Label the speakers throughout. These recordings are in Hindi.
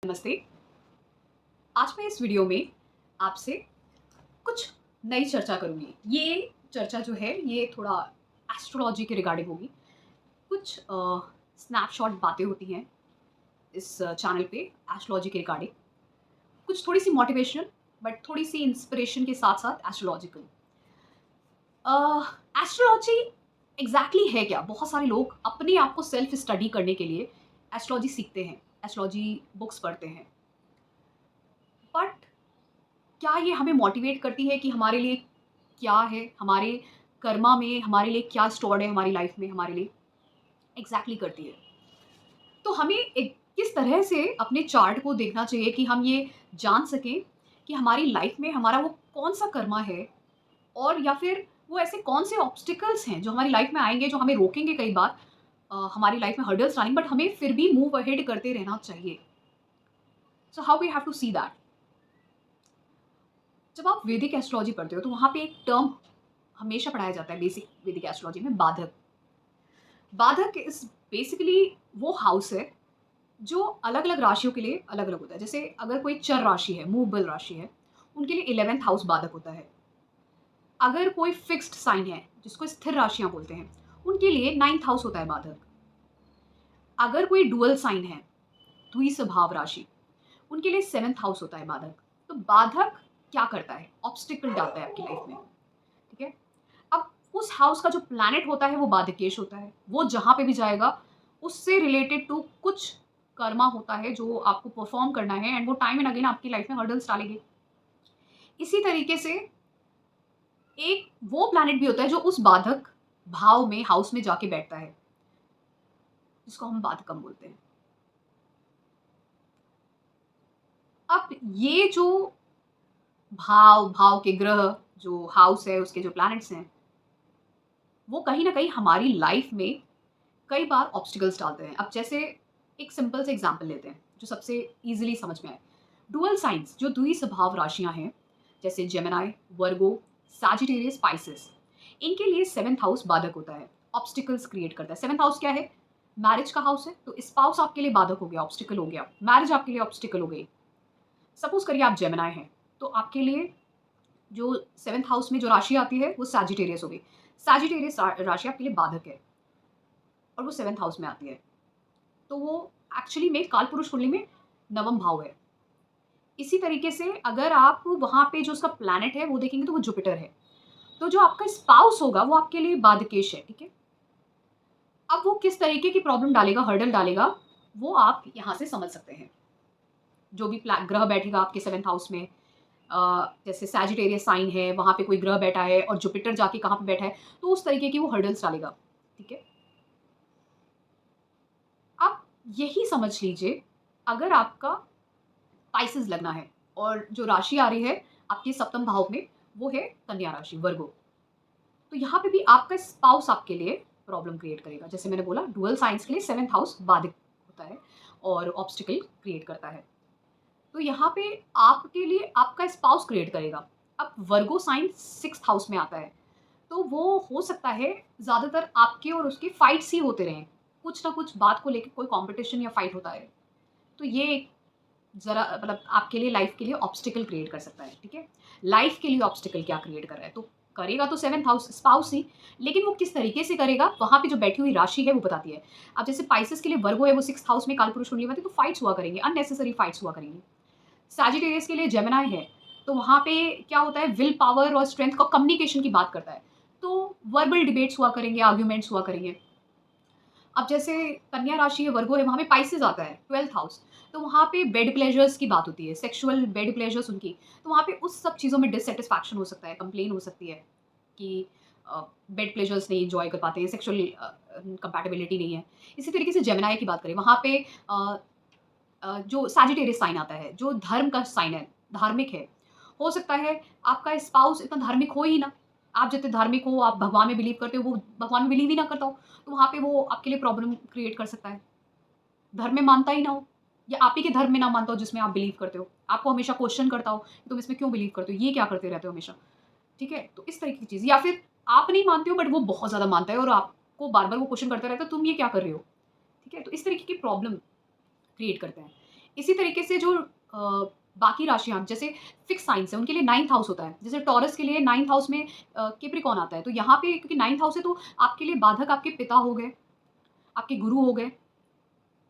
Speaker 1: नमस्ते। आज मैं इस वीडियो में आपसे कुछ नई चर्चा करूँगी। ये चर्चा जो है ये थोड़ा एस्ट्रोलॉजी के रिगार्डिंग होगी। कुछ स्नैपशॉट बातें होती हैं इस चैनल पे एस्ट्रोलॉजी के रिगार्डिंग। कुछ थोड़ी-सी मोटिवेशनल बट थोड़ी-सी इंस्पिरेशन के साथ-साथ एस्ट्रोलॉजिकल। एस्ट्रोलॉजी एग्ज़ैक्टली है क्या? बहुत सारे लोग अपने आप को सेल्फ स्टडी करने के लिए एस्ट्रोलॉजी सीखते हैं, एस्ट्रोलॉजी बुक्स पढ़ते हैं। बट क्या ये हमें मोटिवेट करती है कि हमारे लिए क्या है, हमारे कर्मा में हमारे लिए क्या स्टोर्ड है हमारी लाइफ में हमारे लिए? एग्ज़ैक्टली करती है। तो हमें एक किस तरह से अपने चार्ट को देखना चाहिए कि हम ये जान सकें कि हमारी लाइफ में हमारा वो कौन-सा कर्मा है और या फिर वो ऐसे कौन से ऑब्स्टिकल्स हैं जो हमारी लाइफ में आएँगे, जो हमें रोकेंगे कई बार हमारी लाइफ में हर्डल्स आएँगे बट हमें फिर भी मूव अहेड करते रहना चाहिए। So how we have to see that? जब आप वैदिक एस्ट्रोलॉजी पढ़ते हो तो वहाँ पे एक टर्म हमेशा पढ़ाया जाता है बेसिक वैदिक एस्ट्रोलॉजी में, बाधक। बाधक इज़ बेसिकली वो हाउस है जो अलग-अलग राशियों के लिए अलग-अलग होता है। जैसे अगर कोई चर राशि है, मूवेबल राशि है, उनके लिए 11th हाउस बाधक होता है। अगर कोई फिक्स्ड साइन है, जिसको स्थिर राशियाँ बोलते हैं, उनके लिए 9th हाउस होता है बाधक। अगर कोई डुअल साइन है, द्विस्वभाव राशि, उनके लिए 7th हाउस होता है बाधक। तो बाधक क्या करता है? ऑब्स्टिकल डालता है आपकी लाइफ में, ठीक है? अब उस हाउस का जो प्लैनेट होता है वो बाधकेश होता है। वो जहाँ पे भी जाएगा उससे रिलेटेड टू कुछ कर्मा होता है जो आपको परफ़ॉर्म करना है एंड वो टाइम एंड अगेन आपकी लाइफ में हर्डल्स डालेंगे। इसी तरीके से एक वो प्लैनेट भी होता है जो उस बाधक भाव में, हाउस में जाके बैठता है, जिसको हम बाधकम बोलते हैं। अब ये जो भाव के ग्रह, जो हाउस है, उसके जो प्लैनेट्स हैं, वो कहीं न कहीं हमारी लाइफ में कई बार ऑब्स्टिकल्स डालते हैं। अब जैसे एक सिंपल से एग्ज़ाम्पल लेते हैं, जो सबसे ईज़िली समझ में आए। डुअल साइन्स जो द्विस्वभाव राशियाँ हैं, जैसे जेमिनी, वर्गो, सैजिटेरियस, पाइसेस, इनके लिए 7th हाउस बाधक होता है, ऑब्स्टिकल्स क्रिएट करता है। 7th हाउस क्या है? मैरिज का हाउस है, तो स्पाउस आपके लिए बाधक हो गया, ऑब्स्टिकल हो गया। मैरिज आपके लिए ऑब्स्टिकल हो गई। सपोज़ करिए आप जेमिनी हैं, तो आपके लिए जो 7th हाउस में जो राशि आती है, वो सैजिटेरियस हो गई। सैजिटेरियस राशि आपके लिए बाधक है और वो 7th हाउस में आती है। तो वो एक्चुअली में कालपुरुष कुंडली में नवम भाव है। इसी तरीके से अगर आप वहाँ पे जो उसका प्लैनेट है वो देखेंगे तो वो जुपिटर है। तो जो आपका स्पाउस होगा वो आपके लिए बाधकेश है, ठीक है? अब वो किस तरीके की प्रॉब्लम डालेगा, हर्डल डालेगा, वो आप यहाँ से समझ सकते हैं। जो भी ग्रह बैठेगा आपके 7th हाउस में, जैसे सैजिटेरियस साइन है, वहाँ पे कोई ग्रह बैठा है और जुपिटर जाके कहाँ पे बैठा है, तो उस तरीके की वो हर्डल्स डालेगा, ठीक है? अब यही समझ लीजिए, अगर आपका स्पाइसेस लगना है और जो राशि आ रही है आपके सप्तम भाव में, वो है कन्या राशि, वर्गो। तो यहाँ पे भी आपका स्पाउस आपके लिए प्रॉब्लम क्रिएट करेगा। जैसे मैंने बोला डुअल साइंस के लिए 7th हाउस बाधित होता है और ऑब्स्टिकल क्रिएट करता है। तो यहाँ पे आपके लिए आपका स्पाउस क्रिएट करेगा। अब वर्गो साइन 6th हाउस में आता है, तो वो हो सकता है ज़्यादातर आपके और उसके फाइट्स ही होते रहें। कुछ ना कुछ बात को लेके कोई कॉम्पिटिशन या फाइट होता है। तो ये ज़रा मतलब आपके लिए लाइफ़ के लिए ऑब्स्टिकल क्रिएट कर सकता है, ठीक है? लाइफ़ के लिए ऑब्स्टिकल क्या क्रिएट कर रहा है? तो करेगा तो 7th हाउस स्पाउस ही, लेकिन वो किस तरीके से करेगा, वहाँ पे जो बैठी हुई राशि है वो बताती है। अब जैसे पाइसेस के लिए वर्गो है, वो 6th हाउस में कालपुरुष कुंडली में है, तो फाइट्स हुआ करेंगे, अननेसेसरी फाइट्स हुआ करेंगी। सैजिटेरियस के लिए जेमिनी है, तो वहाँ पे क्या होता है विल पावर और स्ट्रेंथ का कम्युनिकेशन की बात करता है। तो वर्बल डिबेट्स हुआ करेंगे, आर्ग्यूमेंट्स हुआ करेंगे। अब जैसे कन्या राशि है, वर्गो है, वहाँ पे पाइसेस आता है 12th हाउस, तो वहाँ पे बेड प्लेजर्स की बात होती है, सेक्सुअल बेड प्लेजर्स उनकी। तो वहाँ पे उस सब चीज़ों में डिससैटिस्फैक्शन हो सकता है, कंप्लेन हो सकती है कि बेड प्लेजर्स नहीं एन्जॉय कर पाते हैं, सेक्सुअल कंपैटिबिलिटी नहीं है। इसी तरीके से जेमिनी की बात करें, वहाँ पे जो सैजिटेरियस साइन आता है, जो धर्म का साइन है, धार्मिक है, हो सकता है आपका स्पाउस इतना धार्मिक हो ही ना। आप जितने धार्मिक हो, आप भगवान में बिलीव करते हो, वो भगवान में बिलीव ही ना करता हो, तो वहाँ पे वो आपके लिए प्रॉब्लम क्रिएट कर सकता है। धर्म में मानता ही ना हो या आप ही के धर्म में ना मानता हो जिसमें आप बिलीव करते हो। आपको हमेशा क्वेश्चन करता हो, कि तुम इसमें क्यों बिलीव करते हो? ये क्या करते रहते हो हमेशा? ठीक है? तो इस तरीके की चीज़ या फिर आप नहीं मानते हो बट वो बहुत ज़्यादा मानता है और आपको बार-बार वो क्वेश्चन करता रहता है, तुम ये क्या कर रहे हो? ठीक है? तो इस तरीके की प्रॉब्लम क्रिएट करते हैं। इसी तरीके से जो बाकी राशियाँ जैसे फिक्स साइन्स है, उनके लिए 9th हाउस होता है। जैसे टॉरस के लिए 9th हाउस में कैप्रिकॉर्न आता है। तो यहाँ पे क्योंकि 9th हाउस है तो आपके लिए बाधक आपके पिता हो गए, आपके गुरु हो गए।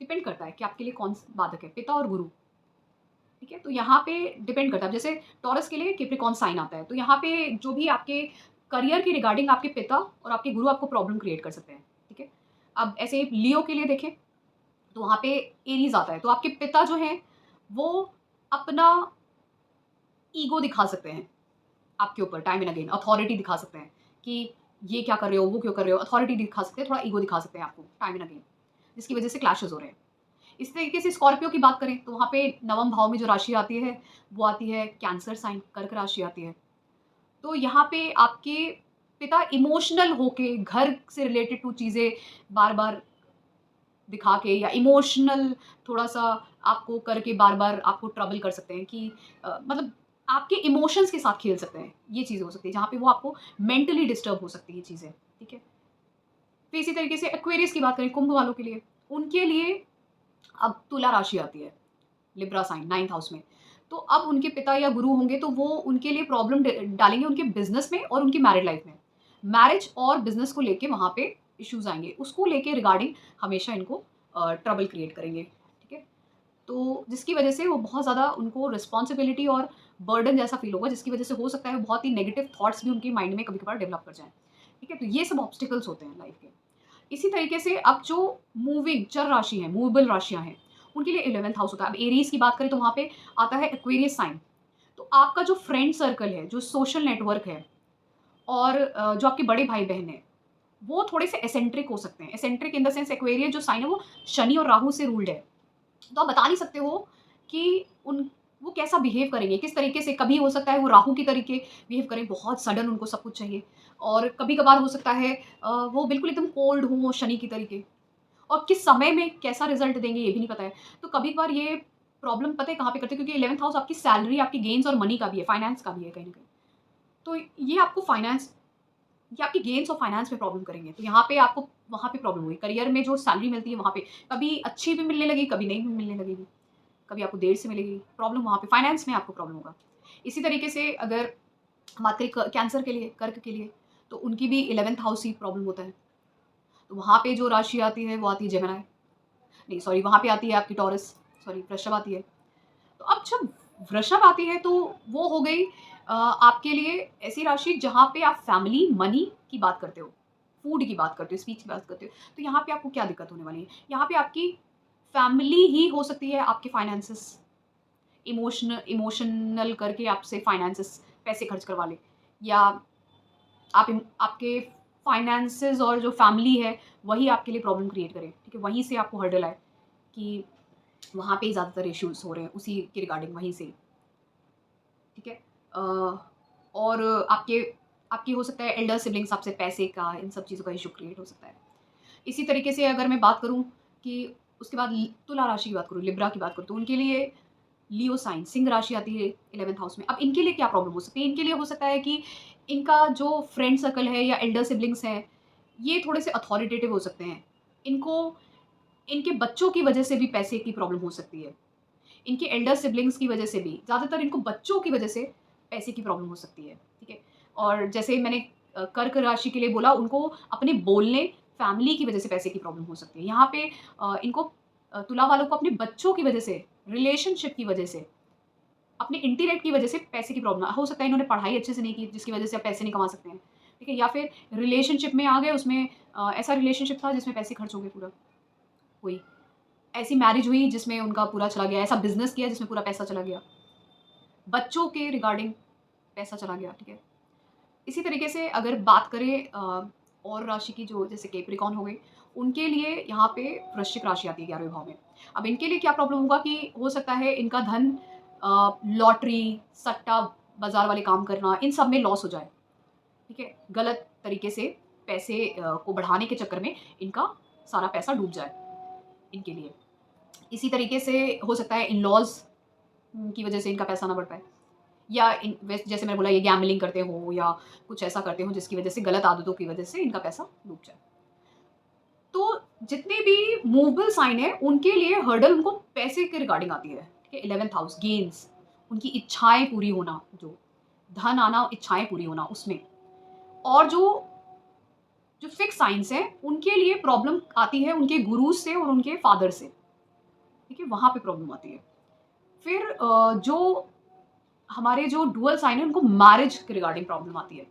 Speaker 1: डिपेंड करता है कि आपके लिए कौन स बाधक है, पिता और गुरु, ठीक है? तो यहाँ पे डिपेंड करता है। अब जैसे टॉरस के लिए कैप्रिकॉर्न साइन आता है, तो यहाँ पे जो भी आपके करियर के रिगार्डिंग आपके पिता और आपके गुरु आपको प्रॉब्लम क्रिएट कर सकते हैं, ठीक है? अब ऐसे लियो के लिए देखें, तो वहाँ पे एरीज़ आता है। तो आपके पिता जो हैं, वो अपना ईगो दिखा सकते हैं आपके ऊपर टाइम एंड अगेन, अथॉरिटी दिखा सकते हैं कि ये क्या कर रहे हो, वो क्यों कर रहे हो, अथॉरिटी दिखा सकते हैं, थोड़ा ईगो दिखा सकते हैं आपको टाइम एंड अगेन, जिसकी वजह से क्लैशेस हो रहे हैं। इस तरीके से स्कॉर्पियो की बात करें तो वहाँ पे नवम भाव में जो राशि आती है वो आती है कैंसर साइन, कर्क राशि आती है। तो यहाँ पे आपके पिता इमोशनल होके घर से रिलेटेड टू चीज़ें बार-बार दिखा के या इमोशनल थोड़ा-सा आपको करके बार-बार आपको ट्रबल कर सकते हैं कि मतलब आपके इमोशंस के साथ खेल सकते हैं। ये चीज़ें हो सकती है जहाँ पे वो आपको मेंटली डिस्टर्ब हो सकती है ये चीज़ें, ठीक है? फिर इसी तरीके से एक्वेरियस की बात करें कुंभ वालों के लिए, उनके लिए अब तुला राशि आती है, लिब्रा साइन 9th हाउस में। तो अब उनके पिता या गुरु होंगे तो वो उनके लिए प्रॉब्लम डालेंगे उनके बिज़नेस में और उनकी मैरिड लाइफ़ में। मैरिज और बिज़नेस को लेके वहाँ पे इश्यूज़ आएँगे। उसको लेके रिगार्डिंग हमेशा इनको ट्रबल क्रिएट करेंगे, ठीक है? तो जिसकी वजह से वो बहुत ज़्यादा उनको रिस्पॉन्सिबिलिटी और बर्डन जैसा फ़ील होगा, जिसकी वजह से हो सकता है बहुत ही नेगेटिव थॉट्स भी उनके माइंड में कभी-कभार डेवलप कर जाएँ, ठीक है? तो ये सब ऑब्स्टिकल्स होते हैं लाइफ़ के। इसी तरीके से अब जो मूविंग चर राशि हैं, मूवेबल राशियाँ हैं, उनके लिए 11th हाउस होता है। अब एरीज़ की बात करें तो वहाँ पे आता है एक्वेरियस साइन। तो आपका जो फ्रेंड सर्कल है, जो सोशल नेटवर्क है और जो आपके बड़े भाई-बहन हैं, वो थोड़े से एसेंट्रिक हो सकते हैं। Eccentric in the sense Aquarius जो साइन है वो शनि और राहु से रूल्ड है। तो आप बता नहीं सकते हो कि उन वो कैसा बिहेव करेंगे, किस तरीके से कभी हो सकता है वो राहु की तरीके बिहेव करें, बहुत सडन उनको सब कुछ चाहिए और कभी-कभार हो सकता है वो बिल्कुल एकदम कोल्ड हों शनि की तरीके और किस समय में कैसा रिज़ल्ट देंगे ये भी नहीं पता है। तो कभी-कभार ये प्रॉब्लम पता है कहाँ पे करते हैं क्योंकि 11th हाउस आपकी सैलरी, आपकी गेन्स और मनी का भी है, फाइनेंस का भी है कहीं न कहीं। तो ये आपको फाइनेंस ये आपकी गेन्स और फाइनेंस में प्रॉब्लम करेंगे। तो यहाँ पे आपको वहाँ पे प्रॉब्लम हुई। करियर में जो सैलरी मिलती है वहाँ पे कभी अच्छी भी मिलने लगी, कभी नहीं भी मिलने लगेगी। कभी आपको देर से मिलेगी, प्रॉब्लम वहाँ पे फाइनेंस में आपको प्रॉब्लम होगा। इसी तरीके से अगर हम बात करें क कैंसर के लिए, कर्क के लिए, तो उनकी भी 11th हाउस ही प्रॉब्लम होता है। तो वहाँ पे जो राशि आती है वो आती है जेमिनी, नहीं सॉरी वहाँ पे आती है आपकी टॉरस, सॉरी वृषभ आती है। तो अब जब वृषभ आती है तो वो हो गई आपके लिए ऐसी राशि जहाँ पे आप फैमिली, मनी की बात करते हो, फूड की बात करते हो, स्पीच की बात करते हो। तो यहाँ पे आपको क्या दिक्कत होने वाली है? यहाँ पे आपकी फैमिली ही हो सकती है आपके फाइनेंसेस इमोशनल करके आपसे फाइनेंसेस पैसे खर्च करवा ले या आपके फाइनेंसेस और जो फैमिली है वही आपके लिए प्रॉब्लम क्रिएट करे, ठीक है? वहीं से आपको हर्डल आए कि वहाँ पे ही ज़्यादातर इश्यूज़ हो रहे हैं उसी के रिगार्डिंग वहीं से, ठीक है? और आपकी हो सकता है एल्डर सिब्लिंग्स आपसे पैसे का इन सब चीज़ों का इश्यू क्रिएट हो सकता है। इसी तरीके से अगर मैं बात करूँ कि उसके बाद तुला राशि की बात करूँ, लिब्रा की बात करूँ तो उनके लिए लियो साइन सिंह राशि आती है 11th हाउस में। अब इनके लिए क्या प्रॉब्लम हो सकती है? इनके लिए हो सकता है कि इनका जो फ्रेंड सर्कल है या एल्डर सिब्लिंग्स हैं, ये थोड़े से अथॉरिटेटिव हो सकते हैं। इनको इनके बच्चों की वजह से भी पैसे की प्रॉब्लम हो सकती है। इनके एल्डर सिब्लिंग्स की वजह से भी, ज़्यादातर इनको बच्चों की वजह से पैसे की प्रॉब्लम हो सकती है, ठीक है? और जैसे मैंने कर्क राशि के लिए बोला उनको अपने बोलने, फैमिली की वजह से पैसे की प्रॉब्लम हो सकती है। यहाँ पे इनको तुला वालों को अपने बच्चों की वजह से, रिलेशनशिप की वजह से, अपने इंटेलेक्ट की वजह से पैसे की प्रॉब्लम हो सकता है इन्होंने पढ़ाई अच्छे से नहीं की जिसकी वजह से अब पैसे नहीं कमा सकते हैं, ठीक है? या फिर रिलेशनशिप में आ गए उसमें ऐसा रिलेशनशिप था जिसमें पैसे खर्च हो गए पूरा, कोई ऐसी मैरिज हुई जिसमें उनका पूरा चला गया, ऐसा बिज़नेस किया जिसमें पूरा पैसा चला गया। बच्चों के रिगार्डिंग पैसा चला गया, ठीक है? इसी तरीके से अगर बात करें और राशि की जो जैसे कैप्रिकॉर्न हो गई, उनके लिए यहाँ पे वृश्चिक राशि आती है 11वें भाव में। अब इनके लिए क्या प्रॉब्लम होगा कि हो सकता है इनका धन लॉटरी, सट्टा बाज़ार वाले काम करना, इन सब में लॉस हो जाए, ठीक है? गलत तरीके से पैसे को बढ़ाने के चक्कर में इनका सारा पैसा डूब जाए, इनके लिए। इसी तरीके से हो सकता है इन-लॉज़ की वजह से इनका पैसा ना बढ़ पाए या जैसे मैंने बोला ये गैम्बलिंग करते हो या कुछ ऐसा करते हो जिसकी वजह से गलत आदतों की वजह से इनका पैसा डूब जाए। तो जितने भी मूवेबल साइन है उनके लिए हर्डल उनको पैसे के रिगार्डिंग आती है, ठीक है? 11th हाउस गेन्स, उनकी इच्छाएँ पूरी होना, जो धन आना, इच्छाएँ पूरी होना उसमें। और जो जो फिक्स साइन्स हैं उनके लिए प्रॉब्लम आती है उनके गुरुज़ से और उनके फादर से, ठीक है? वहाँ पे प्रॉब्लम आती है। फिर जो हमारे जो डुअल साइन है उनको मैरिज के रिगार्डिंग प्रॉब्लम आती है।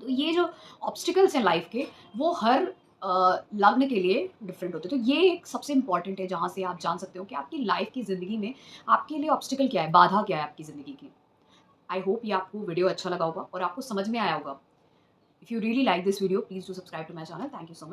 Speaker 1: तो ये जो ऑब्स्टिकल्स हैं लाइफ के वो हर लग्न के लिए डिफरेंट होते हैं। तो ये एक सबसे इम्पोर्टेंट है जहाँ से आप जान सकते हो कि आपकी लाइफ की ज़िंदगी में आपके लिए ऑब्स्टिकल क्या है, बाधा क्या है आपकी ज़िंदगी की। आई होप ये आपको वीडियो अच्छा लगा होगा और आपको समझ में आया होगा। If you really like this video please do subscribe to my channel. Thank you so much.